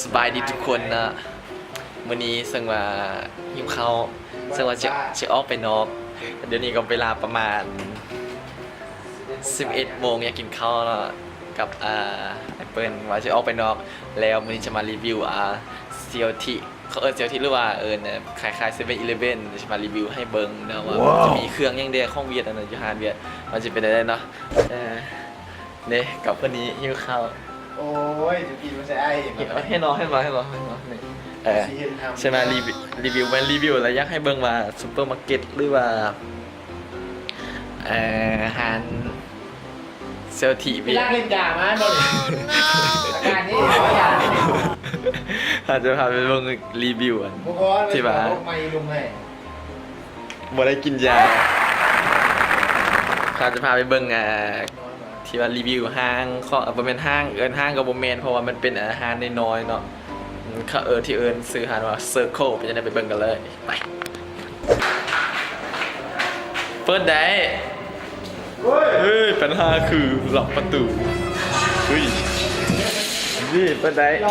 สบายดีทุกคนนะวันนี้ซึ่งว่าหิวข้าวซึ่งว่าจะออกไปนอกเดี๋ยวนี้ก็เวลาประมาณ11 โมงอยากกินข้าวแล้วกับไอเปิ้ลว่าจะออกไปนอกแล้ววันนี้จะมารีวิวเซียวทีเขาเซียวทีหรือว่าเนี่ยคล้ายๆ7-11จะมารีวิวให้เบิ้งนะว่าจะมีเครื่องยังเดียข้องเวียดนะยูฮานเวียดมันจะเป็นอะไรเนาะเนี่ยกับคนนี้หิวข้าวโอ้ยจะกินมันใช่ไอ้ให้น้องใช่ไหมรีวิวมันรีวิวแล้วอยากให้เบิ่งว่าซูเปอร์มาร์เก็ตหรือว่าอาหารเซลทีมีรักเล่นยามั้ยบ่อาการนี้ขอยาอาจจะพาไปเบิ่งรีวิวที่ว่าไม่ลุงให้บ่ได้กินยาเขาจะพาไปเบิ่งที่ว่ารีวิวห้างเขาเป็นห้างห้างกับโบเมนเพราะว่ามันเป็นอาหารน้อยๆเนาะเขาที่ซื้ออาหารว่าเซอร์เคิลไปจะได้ไปเบิ่งกันเลยไปเปิดได้เฮ้ยปัญหาคือล็อกประตูเฮ้ยนี่เปิดได้โ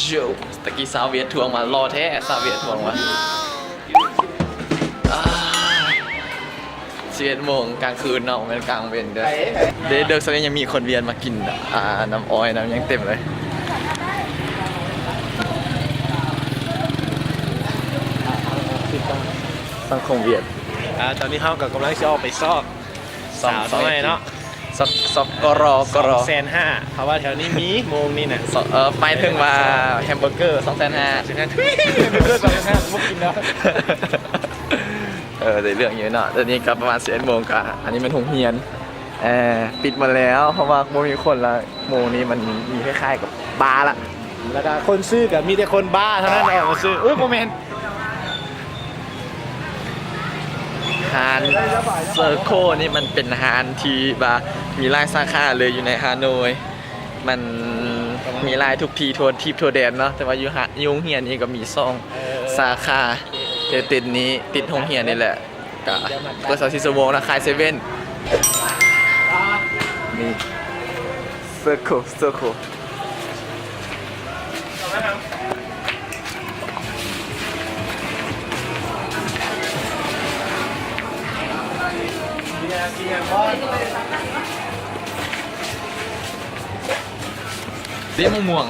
จ้ตะกี้สาวเวียดทวงมารอแท้สาวเวียดทวงมา11 โมงกลางคืนเนาะเป็นกลางเวรด้วยเด็กๆส่วนนี้ยังมีคนเวียนมากินน้ำอ้อยน้ำยังเต็มเลยสังคมเวียดตอนนี้เขากับกำลังจะออกไปซอกสาวน้อยเนาะซอกกร250,000เพราะว่าแถวนี้มีโมงนี่น่ะไปถึงมาแฮมเบอร์เกอร์250,000มุกกินแล้วได้เรื่องเยอะเนาะตอนนี้ก็ประมาณ11 โมงกะอันนี้มันหงเฮียนปิดมาแล้วเพราะว่าไม่มีคนละโมงนี้มันมีคล้ายๆกับบาร์ละแล้วก็คนซื้อกับมีแต่คนบ้าเท่านั้นออกมาซื้อโมเมนต์ฮานเซอร์โคนี่มันเป็นฮานที่มีหลายสาขาเลยอยู่ในฮานอยมันมีหลายทุกทีทั่วทิพย์ทั่วแดนเนาะแต่ว่ายุ่งเฮียนนี่ก็มี2 สาขาติดนี้ติดห้องเฮียนนี่แหละก็เปิด24 ชั่วโมงนะขายเซเว่นนี่เซอร์โคสีม่วง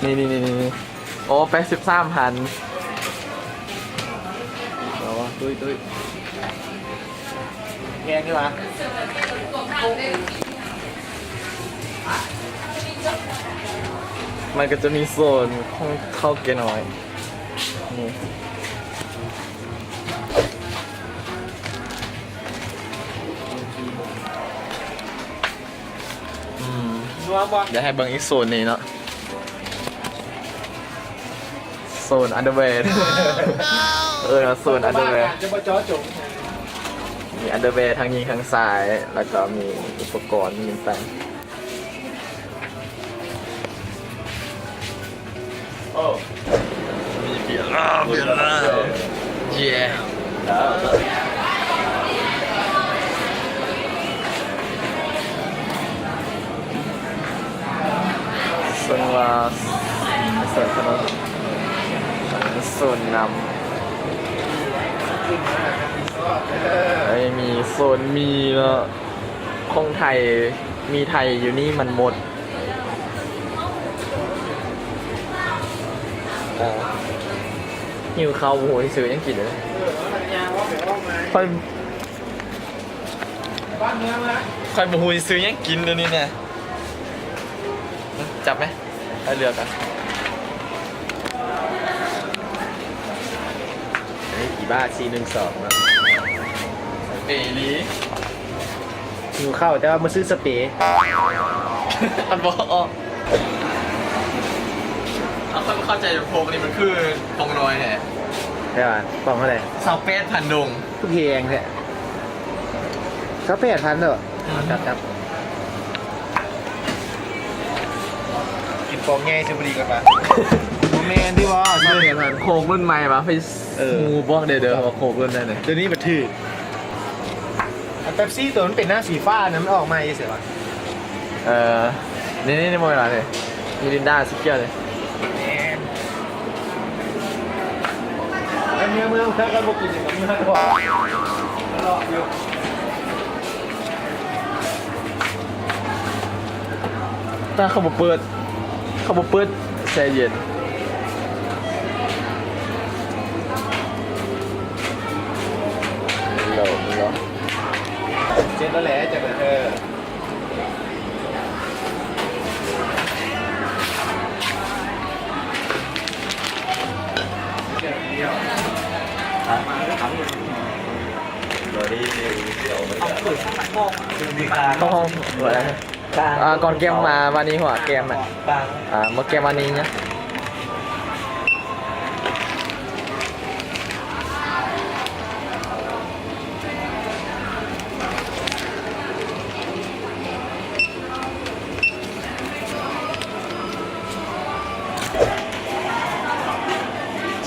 นี่โอ้83,000เอาวะตุ้ยแกงดีกว่ามันก็จะมีโซนห้องข้าวแกงน้อยนี่เดี๋ยวให้เบิ่งอีกโซนนี้เนาะโซนอันเดอร์เวร์โซนอันเดอร์เวร์จะมาจ่อจงมีอันเดอร์เวร์ทางยิงทางซ้ายแล้วก็มีอุปกรณ์มีต่างโอ้มีเบียร์เย้ส่วนว่าส่วนขนมส่วนนำมีโซนมีเนาะของไทยมีไทยอยู่นี่มันหมดหิวข้าวโอ้โหซื้อยังกินเลยค่อยบูฮูซื้อยังกินตัวนี้เนี่ยจับไหมไปเรือกันกี่บ้า412นะเปรีหิวข้าวแต่ว่ามาซื้อสเปรย์อันบอกเข้าใจโพกนี่มันคือปองน้อยแหละใช่ป่ะปองเท่าไหร่28,000 ดงทุกเพลงแหละ28,000เหรอจับกินฟองง่ายชลบุรีกันปะโมเมนที่ว่าโค้งรุ่นใหม่มาไป งูบ้องเด้อมาโคบรุ่นได้เลย ตัวนี้มันถืออันเป๊ปซี่ตัวมันเป็นหน้าสีฟ้านะมันออกมาเสียวะ นี่โมยละเลยมีลินดาซิเกียเลย ไอ้เมืองเธอก็บอกกินอย่างนี้นะบอกรออยู่ ถ้าเขาบอกเปิดแช่เย็นโหล เจ็ดแล้วแหละจะเหมือนเธอต้องห้องหัวอะไรก่อนเกมมาวันนี้หัวเกมอ่ะเมื่อเกมวันนี้เนี่ย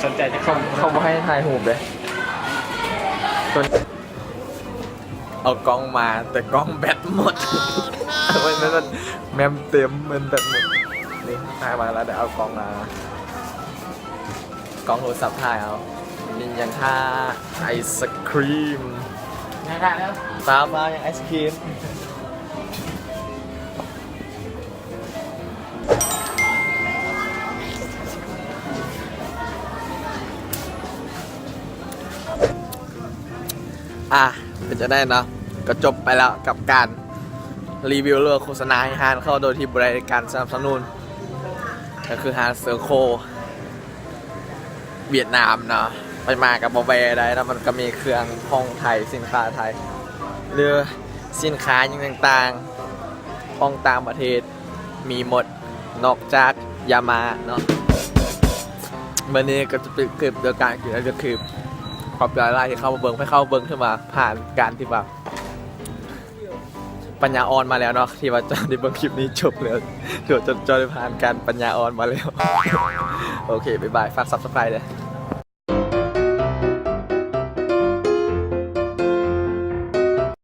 สนใจจะ เขาบอกให้ถ่ายหูปเลยเอากล้องมาแต่กล้องแบตหมดมันแมมเต็มมันแบตหมดนี่ถ่ายมาแล้วเดี๋ยวเอากล้องมากล้องโทรศัพท์ถ่ายเอานี่ยังท่าไอศครีม ง่ายๆแล้ว ตามมาอย่างไอศครีมเป็นจะได้เนาะก็จบไปแล้วกับการรีวิวเรื่องโฆษณาให้ฮานเข้าโดยที่บริการสนับสนุนก็คือฮานเซอร์โคเวียดนามเนาะไปมากับบอแวร์ได้แล้วมันก็มีเครื่องห้องไทยสินค้าไทยหรือสินค้าอย่างต่างๆห้องต่างประเทศมีหมดนอกจากยามาเนาะวันนี้ก็จะเป็นคลิปเดียวกันคือขอบใจไล่ที่เข้ามาเบิ้งให้เข้าเบิ้งขึ้นมาผ่านการที่แบบปัญญาอ่อนมาแล้วเนาะที่ว่าจะได้เบิ้งคลิปนี้จบแล้วจนได้ผ่านการปัญญาอ่อนมาแล้ว โอเคบ๊ายบายฝาก Subscribe เลย